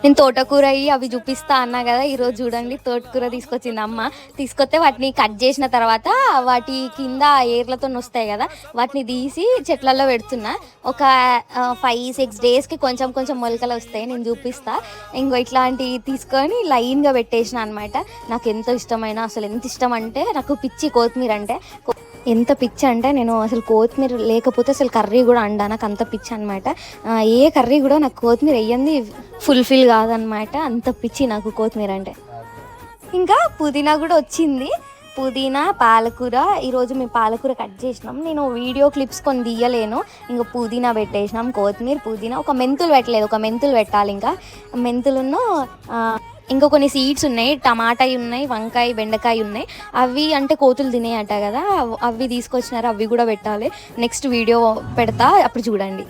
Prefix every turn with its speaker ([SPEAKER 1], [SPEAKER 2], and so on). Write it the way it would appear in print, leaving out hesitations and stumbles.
[SPEAKER 1] నేను తోటకూర అవి చూపిస్తా అన్నా కదా, ఈరోజు చూడండి తోటకూర తీసుకొచ్చింది అమ్మ. తీసుకొస్తే వాటిని కట్ చేసిన తర్వాత వాటి కింద ఏర్లతో వస్తాయి కదా, వాటిని తీసి చెట్లలో పెడుతున్నా. ఒక 5-6 డేస్కి కొంచెం కొంచెం మొలకలు వస్తాయి, నేను చూపిస్తా. ఇంకో ఇట్లాంటివి తీసుకొని లైన్గా పెట్టేసిన అనమాట. నాకు ఎంతో ఇష్టమైన, అసలు ఎంత ఇష్టం అంటే నాకు పిచ్చి కొత్తిమీర అంటే. ఎంత పిచ్చి అంటే నేను అసలు కొత్తిమీర లేకపోతే అసలు కర్రీ కూడా అండా, నాకు అంత పిచ్చి అనమాట. ఏ కర్రీ కూడా నాకు కొత్తిమీర వేయంది ఫుల్ఫిల్ కాదనమాట, అంత పిచ్చి నాకు కొత్తిమీర అంటే. ఇంకా పుదీనా కూడా వచ్చింది, పుదీనా పాలకూర. ఈరోజు మేము పాలకూర కట్ చేసినాం, నేను వీడియో క్లిప్స్ కొన్ని తీయలేను. ఇంకా పుదీనా పెట్టేసినాం, కొత్తిమీర పుదీనా. ఒక మెంతులు పెట్టలేదు, ఒక మెంతులు పెట్టాలి. ఇంకా మెంతులను ఇంకా కొన్ని సీడ్స్ ఉన్నాయి, టమాటా ఉన్నాయి, వంకాయ బెండకాయ ఉన్నాయి. అవి అంటే కోతులు తినేయట కదా, అవి తీసుకొచ్చినారు, అవి కూడా పెట్టాలి. నెక్స్ట్ వీడియో పెడతా, అప్పుడు చూడండి.